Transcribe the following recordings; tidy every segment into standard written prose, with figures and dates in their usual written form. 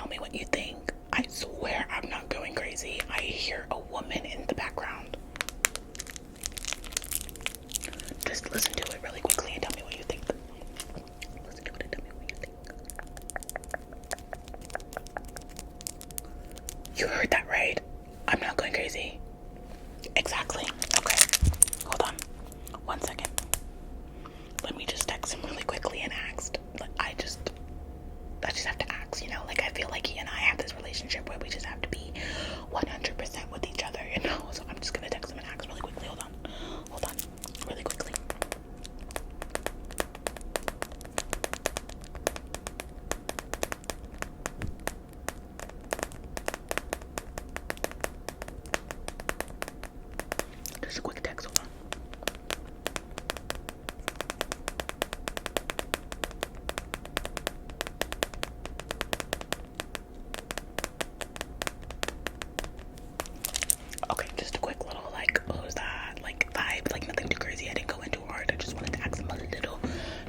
tell me what you think. I swear I'm not going crazy. I hear a woman in the background. Just listen to it really quickly and tell me what you think. Listen to it and tell me what you think. You heard that right? I'm not going crazy. Exactly. Okay. Hold on. 1 second. Let me just text him really quickly and ask. I just have to ask, you know? Like, I feel like he and I have this relationship where we just have to be 100% with each other, you know? So I'm just gonna text him and ask really quickly. Hold on. Really quickly. Just a quick text. Hold on. Okay, just a quick little, like, what was that? Like, vibe, like, nothing too crazy. I didn't go into hard. I just wanted to ask him a little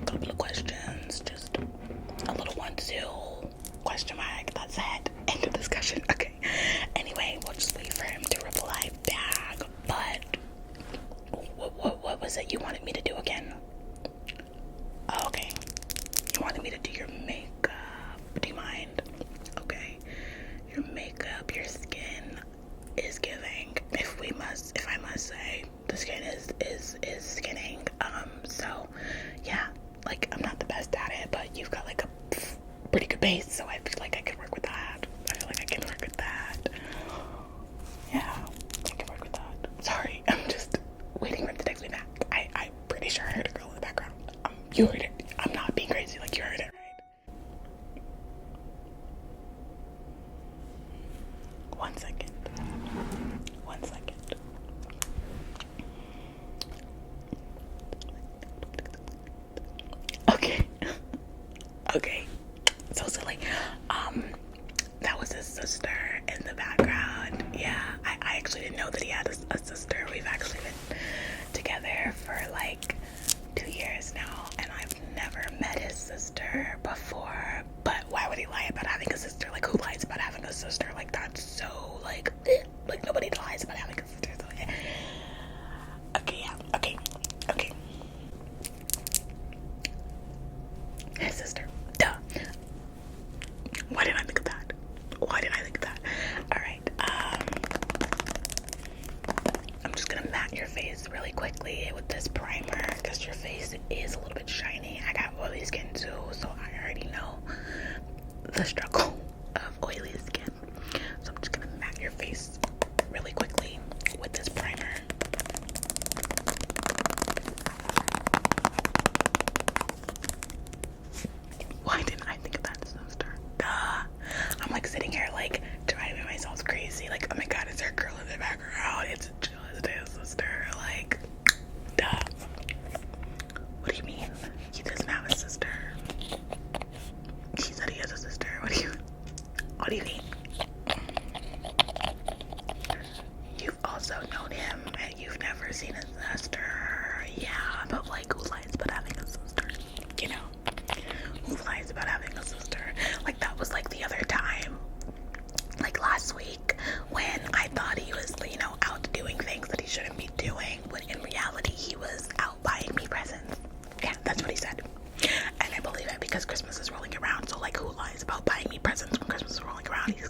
couple of questions. Just a little 1, 2, question mark. That's it. End of discussion. Okay. Anyway, we'll just wait for him to reply back. But what was it you wanted me to do again? Oh, okay. You wanted me to do your makeup. Do you mind? Okay. Your makeup, your skin is giving, if I must say, the skin is skinning. So yeah, like, I'm not the best at it, but you've got like a pretty good base, so I feel like I can work with that. Yeah, I can work with that. Sorry, I'm just waiting for him to text me back. I'm pretty sure I heard a girl in the background. You heard it. I'm not being crazy, like, you heard it, right? 1 second. 1 second. Okay. So silly. That was his sister in the background. Yeah, I actually didn't know that he had a sister. We've actually been together for like 2 years now, and I've never met his sister before. But why would he lie about having a sister? Like, who lies about having a sister? Like, that's so, like nobody lies about having a sister. So, yeah. Okay, yeah. Okay. His sister. Duh. Why didn't I think of that? Alright, I'm just gonna matte your face really quickly with this primer, because your face is a little bit shiny. I got oily skin too, so I already know the struggle of oily skin. So I'm just gonna matte your face really quickly with this primer. Why didn't I think of that, sister? Duh. I'm like sitting here like driving myself crazy. Like, oh my god, it's her girl in the background. It's just his sister. Like, duh. What do you mean? He doesn't have a sister. He said he has a sister. What do you mean? You've also known him and you've never seen his sister. Yeah, but like, who lies about having a sister? You know? Who lies about having a sister? Like, that was like the other time, like last week, when I thought he was, you know, out doing things that he shouldn't be doing, when in reality he was out buying me presents. Yeah, that's what he said. And I believe it, because Christmas is rolling around. So like, who lies about buying me presents when Christmas is rolling around? He's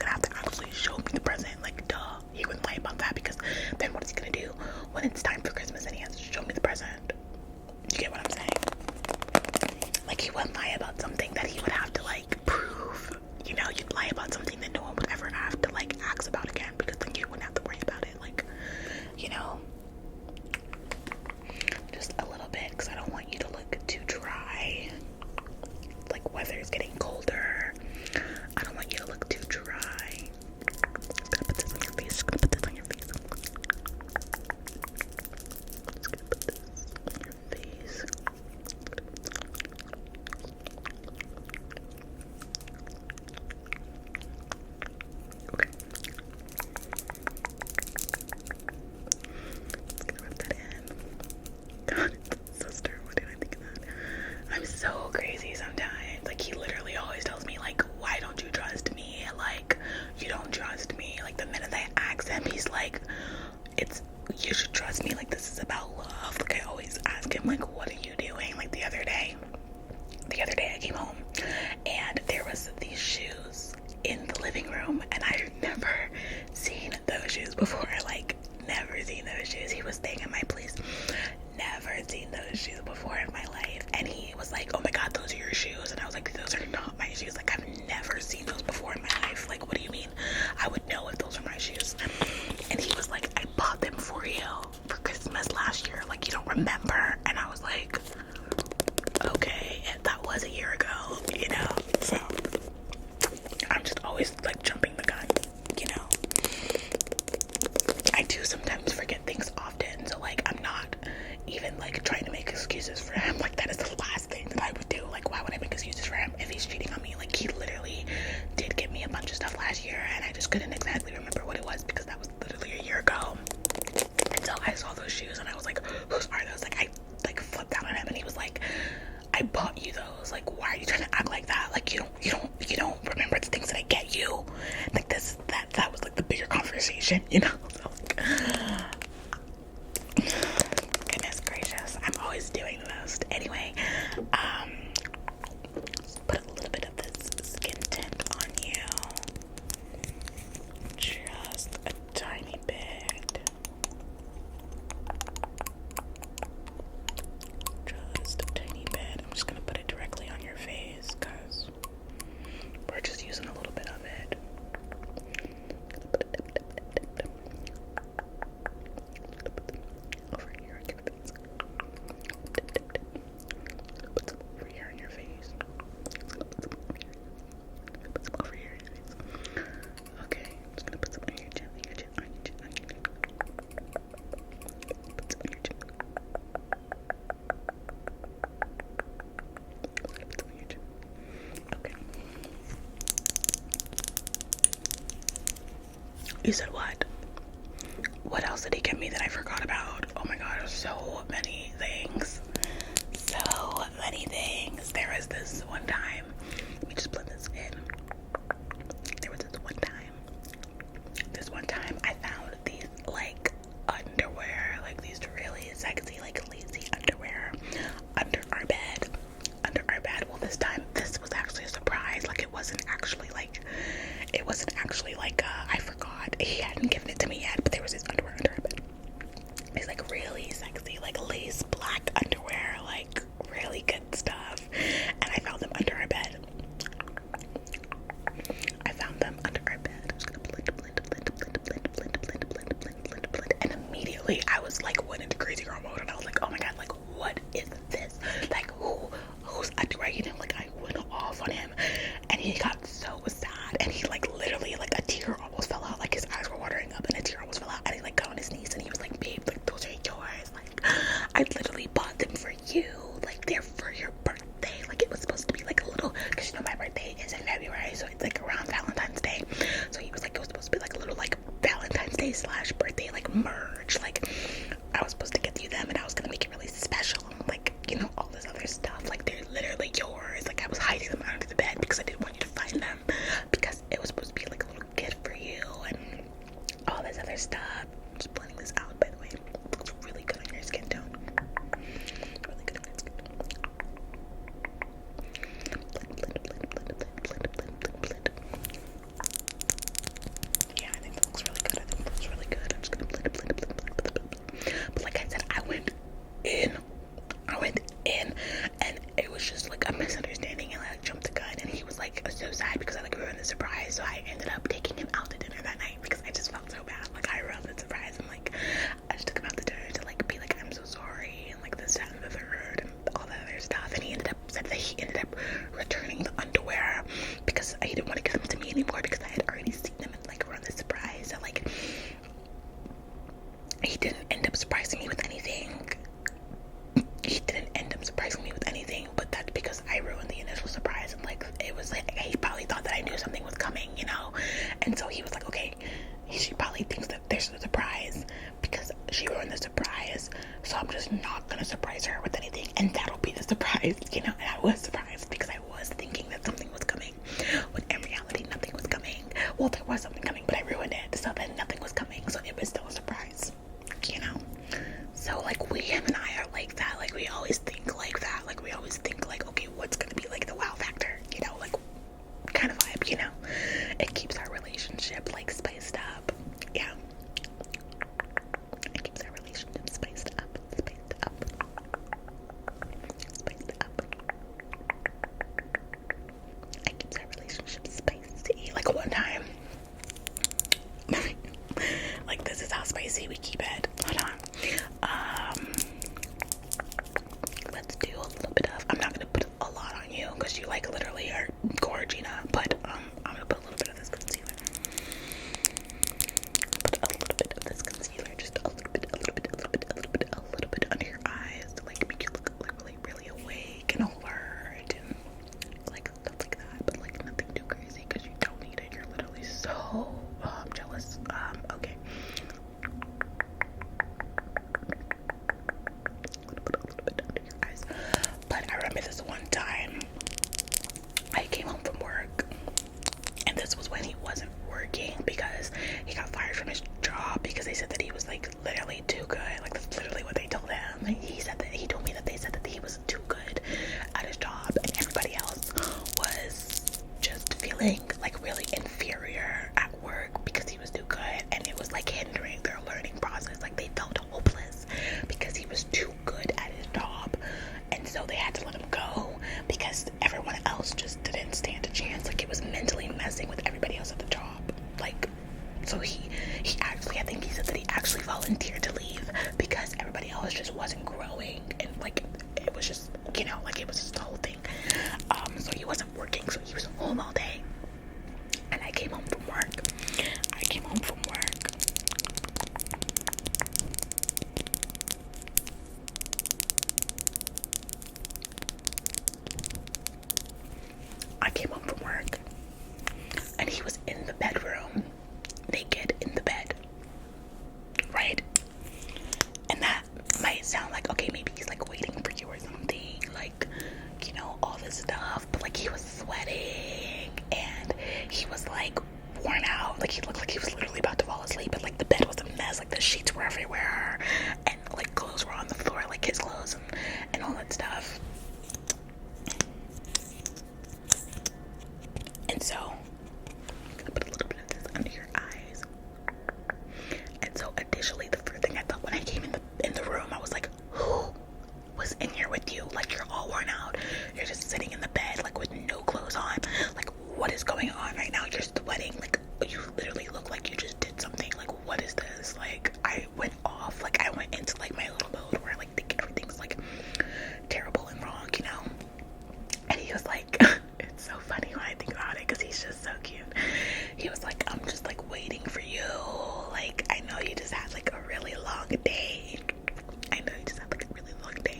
like, you should trust me, like, this is about love. Like, I always ask him, like, what are you doing? Like, the other day I came home and there was these shoes in the living room, and I had never seen those shoes before. Like, never seen those shoes. He was staying at my place, never seen those shoes before in my life, and he was like, oh my god, those are your shoes. And I was like, those are not my shoes. Like, I've never seen those before in my life. Like, what do you mean? I would know if those are my shoes. And he was like, I bought them for you for Christmas last year. Like, you don't remember? And I was like, okay, and that was a year ago, you know? So I'm just always like jumping the gun, you know? I do sometimes forget things often, so like I'm not even like trying to make excuses for him. Like, that is the last thing that I would do. Like, why would I make excuses for him if he's cheating on me? Like, he literally did give me a bunch of stuff last year, and I just couldn't exactly remember what it was because that was literally a year ago. And so I saw those shoes and I was like, whose are those? Like, I like flipped out on him, and he was like, I bought you those. Like, why are you trying to act like that? Like, you don't remember the things that I get you. Like, that was like the bigger conversation, you know? So, like, goodness gracious, I'm always doing the most. Anyway, just put a little bit of this skin tint on you. Just a tiny bit. Just a tiny bit. I'm just gonna put it directly on your face because we're just using a little bit of it. Over here on your face. Put some over here on your face. Put some over here on your face. Okay, I'm just gonna put some on your chin, on your chin, on your chin, on your chin. Put some on your chin. Okay. You said what? What else did he give me that I forgot about? Oh my god, so many things. So many things. There was this one time. Let me just blend this in. There was this one time. I found these like underwear, like these really sexy, like lacy underwear under our bed. Well, this time this was actually a surprise. Like, it wasn't actually like I forgot. He hadn't given it to me yet, but there was this underwear under our bed. It's like really sexy, like lace black underwear, like really good stuff. And I found them under our bed. I'm just gonna blend. And immediately I was like went into crazy girl mode, and I was like, oh my god, like, what is this? Like, who's underwear? You know, like, I went off on him, and he got so sad, and he like literally like a tear almost fell out. Like, his eyes were watering up, and a tear almost fell out, and he like got on his knees, and he was like, babe, like, those are yours. Like, I literally bought them for you. Like, they're for your birthday. Like, it was supposed to be like a little, because you know my birthday is in February, so it's like around Valentine's Day. So he was like, it was supposed to be like a little like Valentine's Day / birthday like merge. Like, I was supposed to get you them, and I was gonna make it really special, like, you know, all this other stuff. Like, they're literally yours. Like, I was hiding them under the bed because I didn't want you to find them, because it was supposed to be like a little gift for you and all this other stuff. I'm just blending this out, by the way. It looks really good on your skin tone. Really good on your skin tone. Blend. Yeah, I think that looks really good. I'm just gonna blend. But like I said, I went in, and it was just like a misunderstanding, and I like jumped the gun, and he was like so sad because I like ruined the surprise. So I ended up taking him out to dinner that night because I just felt so bad. Like, I ruined the surprise, and like I just took him out to dinner to like be like, I'm so sorry, and like this, that, and the third, and all that other stuff. And he said that he ended up returning the underwear because he didn't want to give them to me anymore because I had already seen them and like ruined the surprise. So like, he didn't end up surprising me with anything. But that's because I ruined the initial surprise, and like, it was like, he probably thought that I knew something was coming, you know? And so he was like, okay, she probably thinks that there's a surprise because she ruined the surprise, so I'm just not gonna surprise her with anything, and that'll be the surprise, you know? And I was surprised because I was thinking that something was coming, when in reality nothing was coming. Well, there was something coming, but I ruined it, so then nothing was coming. So it was Oh, I'm jealous. Okay. Put a little bit under your eyes. But I remember this one time I came home from work, and this was when he wasn't working because he got fired from his job because they said that he was like literally too good. Like that's literally what they told him. Like, he told me that they said that he was too good at his job, and everybody else was just feeling like really inferior at work because he was too good, and it was like hindering their learning process. Like they felt hopeless because he was too good at his job, and so they had to let him go because everyone else just didn't stand a chance. Like it was mentally messing with everybody else at the job. Like, so he actually, I think he said that he actually volunteered to leave because everybody else just wasn't growing, and like it was just, you know, like it was just the whole thing. So he wasn't working, so he was home all day, and I came home from work. And he was in the bedroom, naked in the bed, right? And that might sound like, okay, maybe he's like waiting for you or something, like, you know, all this stuff, but like he was sweating and he was like worn out. Like he looked like he was literally about to fall asleep, but like the bed was a mess, like the sheets were everywhere, and like clothes were on the floor, like his clothes and all that stuff. And so I'm gonna put a little bit of this under your eyes. And so initially, the first thing I thought when I came in the room, I was like, who was in here with you? Like you're all worn out. You're just sitting in the bed, like with no clothes on. Like what is going on right now? You're sweating. Like you literally look like you just did something. Like what is this? Like I went off. Like I went into like my little mode where I like think everything's like terrible and wrong, you know? And he was like, it's so funny when I think about it because he's just so cute. He was like, I'm just like waiting for you. Like, I know you just had like a really long day.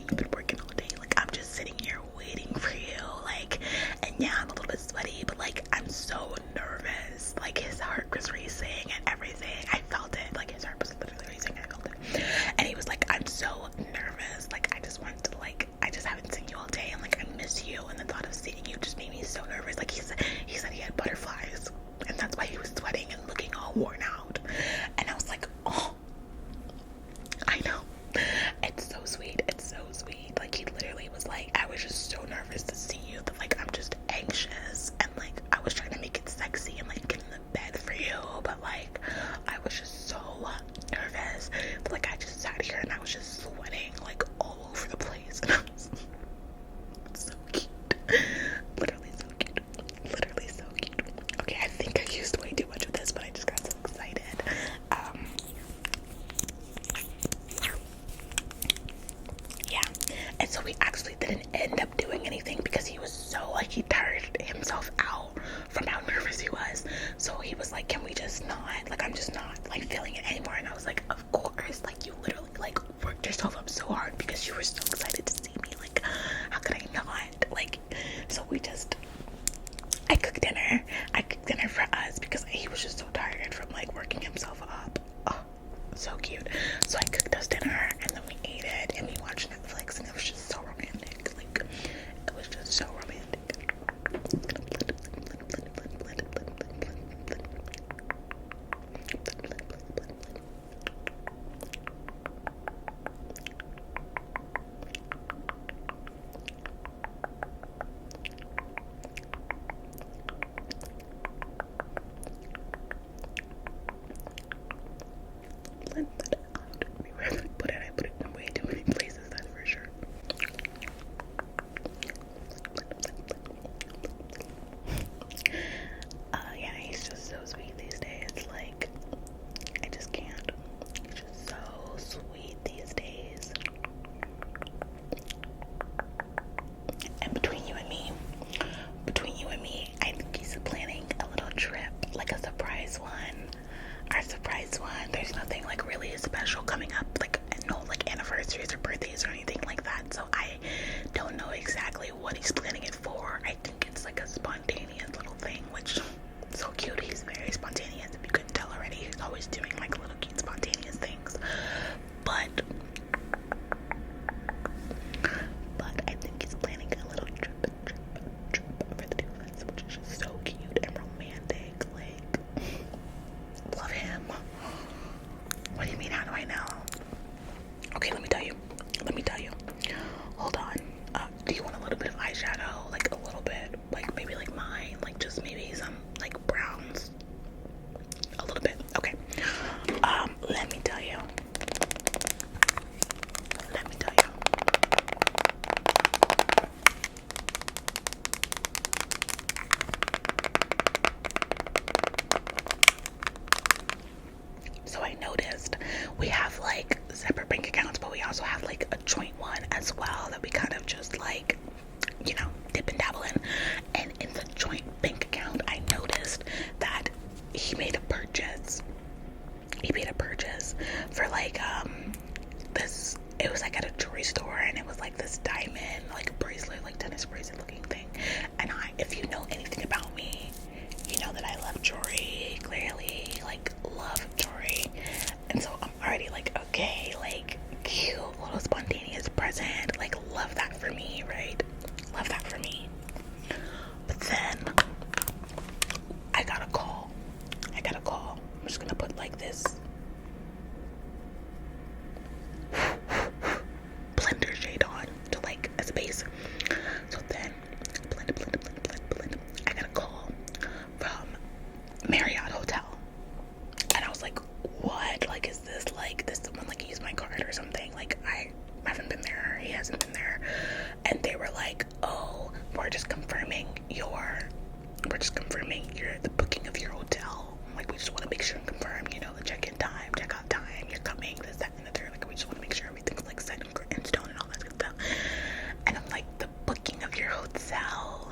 You've been working all day. Like, I'm just sitting here waiting for you. Like, and yeah, I'm a little bit sweaty, but like, I'm so nervous. Like, his heart was racing and everything. I felt it. Like, his heart was literally racing. I felt it. And he was like, I'm so nervous. Like, I just wanted to, like, I just haven't seen you all day. And like, I miss you. And the thought of seeing you just made me so nervous. Like, he said he had butterflies. And that's why he was sweating and looking all worn out. And I was like, oh, I know. It's so sweet. It's so sweet. Like, he literally was like, I was just so nervous to see you that like I'm just anxious, and like I was trying to make it sexy and like get in the bed for you, but like I was just so nervous. But like I just sat here and I was just sweating like all over the place. And I was so cute. Literally so cute. Literally so cute. Okay, I think I used way too much of this, but I just got so excited. Yeah, and so we actually didn't end up doing anything because he was so like, he tired himself out from how nervous he was. So he was like, can we just not, like, I'm just not like feeling it anymore. And I was like, of course, like you literally like worked yourself up so hard because you were so excited to see me. Like, how could I not? Like, so I cooked dinner for us because he was just so tired from like working himself up. Oh, so cute. So I cooked us dinner and then we ate it and we watched Netflix, and it was just so romantic. Like, it was just so romantic. I put it in way too many places, that's for sure. Yeah, he's just so sweet these days. Like, I just can't. He's just so sweet these days. And between you and me, I think he's planning a little trip, like a surprise one. Our surprise one. There's nothing like really special coming up, like no like anniversaries or birthdays or anything like that. So I don't know exactly what he's planning it for. I think it's like a spontaneous little thing, which so cute. He's very spontaneous. Okay, let me tell you. Hold on. Do you want a little bit of eyeshadow? Like a little bit, like maybe like mine, like just maybe some like browns. A little bit. Okay. Let me tell you. So I noticed we have like separate bank accounts, but we also have like a joint one as well that we kind of just like, you know, dip and dabble in. And in the joint bank account, I noticed that he made a purchase. For like this. It was like at a jewelry store, and it was like this diamond, like bracelet, like tennis bracelet looking thing. And if you know anything about me, you know that I love jewelry. Clearly, like love jewelry. And so I'm already like, okay, like cute little spontaneous present. Like love that for me, right? Love that for me. But then I got a call. I'm just gonna put like this blender shade on to like as a base. So then blend. I got a call from Marriott Hotel. And I was like, what? Like, is this like this someone like used my card or something? Like I haven't been there, he hasn't been there. And they were like, oh, we're just confirming the booking of your hotel. Like, we just want to make sure and confirm, you know, the check-in time, check-out time, you're coming, this, that, and the third. Like, we just want to make sure everything's like set in stone and all that good stuff. And I'm like, the booking of your hotel?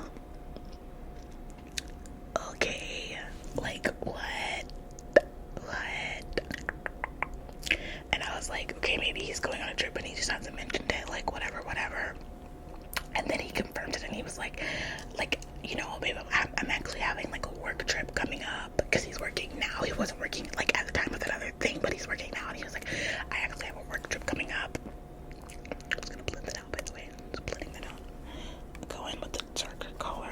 Okay, like what? And I was like, okay, maybe he's going on a trip and he just hasn't mentioned it, like whatever. And then he confirmed it, and he was like, you know, babe, I'm actually having like a work trip coming up, because he's working now. He wasn't working like at the time of that other thing, but he's working now. And he was like, I actually have a work trip coming up. I'm just gonna blend that out, by the way. Just blending that out. Go in with the darker color.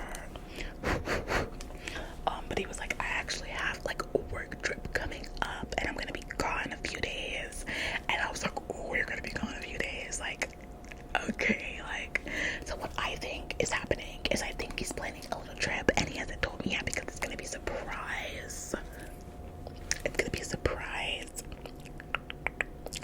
But he was like, I actually have like a work trip coming up, and I'm gonna be gone a few days. And I was like, oh, you're gonna be gone a few days? Like, okay, like, so what I think is happening is I think he's planning a little trip, and he hasn't told me yet because it's gonna be a surprise. It's gonna be a surprise.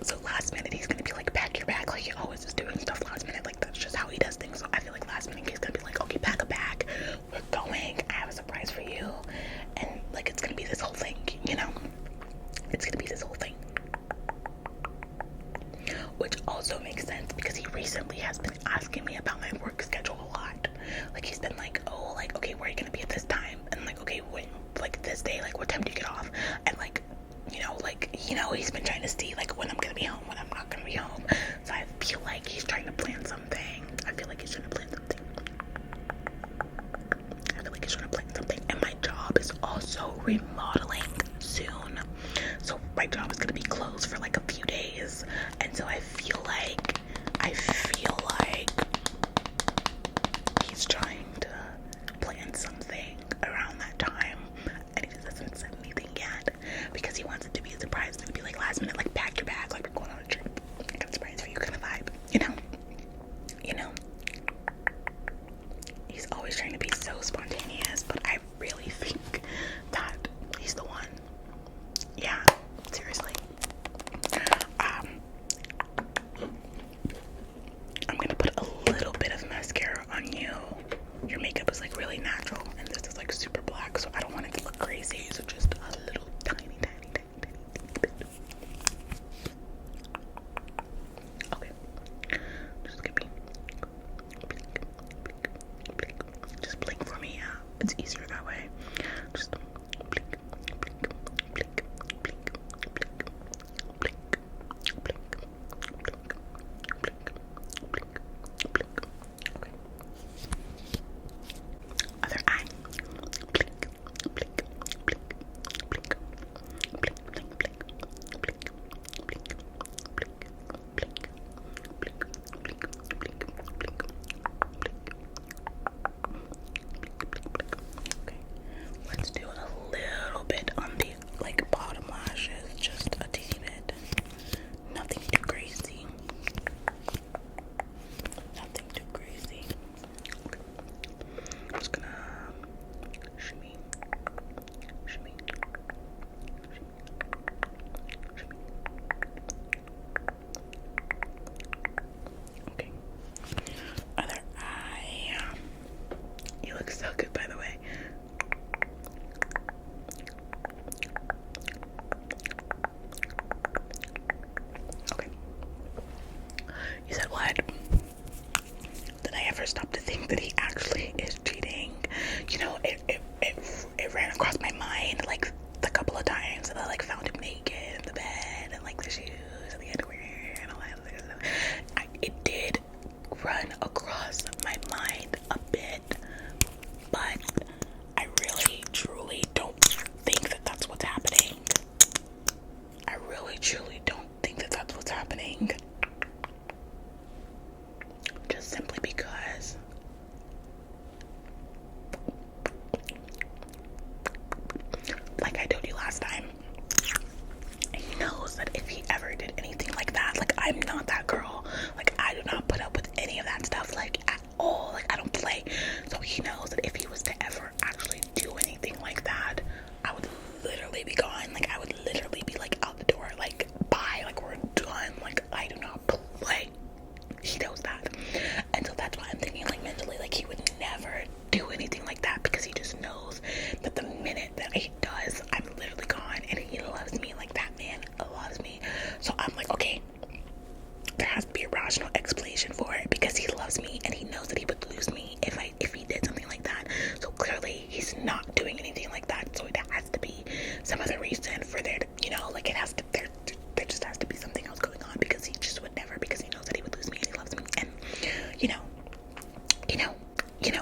So last minute he's gonna be like, pack your bag. Like, he always is doing stuff last minute. Like, that's just how he does things. So I feel like last minute he's gonna be like, okay, pack a bag, we're going, I have a surprise for you. And like, it's gonna be this whole thing, you know? It's gonna be this whole thing. Which also makes sense because he recently has been asking me about my work schedule a lot. Like, he's been like, oh, like, okay, where are you gonna be at this time? And like, okay, when, like this day, like what time do you get off? And like, you know, he's been trying to see like when I'm gonna be home, when I'm not gonna be home. So I feel like he's trying to plan something. And my job is also remodeling soon. So my job is gonna be closed for like a few days. And so I feel like he's trying to plan something around that time, and he just hasn't said anything yet because he wants it to be a surprise. It's gonna be like last minute, like pack your bags, like we're going on a trip. I got a surprise for you kind of vibe, you know? He's always trying to be so spontaneous, but I really think that he's the one. Yeah, seriously. I'm gonna put a little bit of mascara on you. Your makeup is like really natural, and this is like super black, so I don't want it to look crazy. So just a little tiny bit. Okay. Just give me blink. Just blink for me. Yeah, it's easier that way. Just blink. Okay. Other eye. Blink. reason for there to, like it has to, there just has to be something else going on, because he just would never, because he knows that he would lose me and he loves me. And,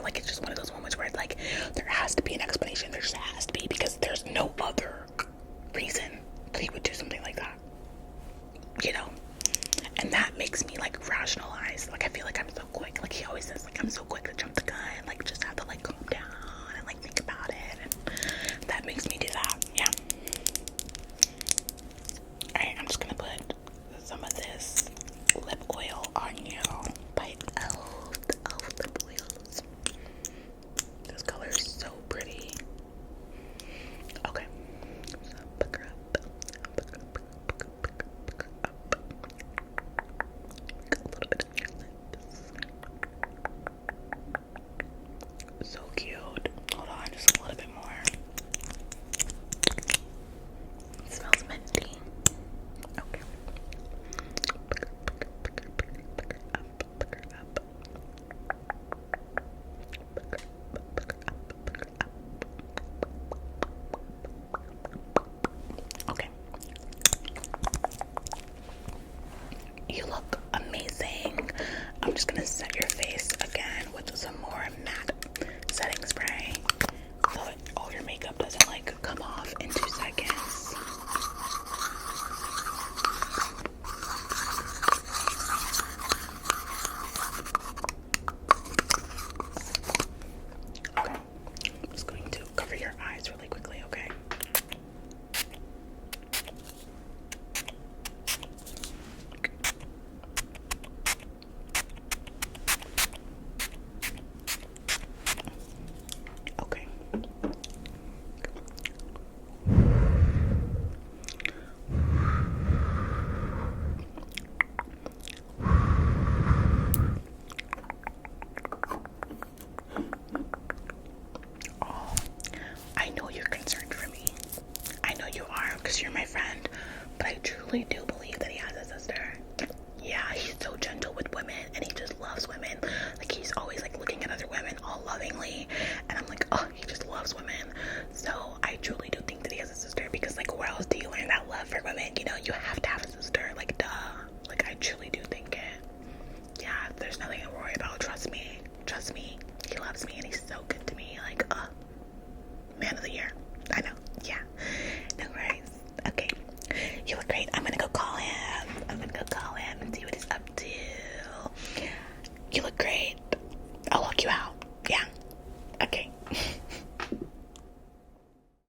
like it's just one of those moments where it's like, there has to be an explanation. There just has to be, because there's no other reason that he would do something like that, and that makes me like rationalize. Like I feel like I'm so quick, like he always says, like I'm so quick to jump the gun, like just have to like calm down and like think about it, and that makes me do that. Yeah. Alright, I'm just gonna put some of this lip oil on you by Elf lip oils. This color is so pretty. Okay, so pick her up. A little bit of your lips. So cute. Hold on, just a little bit more. It smells minty. Okay. Pick her up. Okay. You look amazing. I'm just gonna set your face again with some more matte setting spray, so that all your makeup doesn't like come off in 2 seconds. Okay, I'm just going to cover your eyes really quickly, okay? Okay. Oh, I know you're concerned for me. I know you are, because you're my friend, but I truly do believe that he has a sister. Yeah, he's so gentle with women, and he just loves women. Like, he's always like looking at other women all lovingly, and I'm like, oh, he just loves women. So I truly do think that he has a sister, because like, where else do you learn that love for women? You have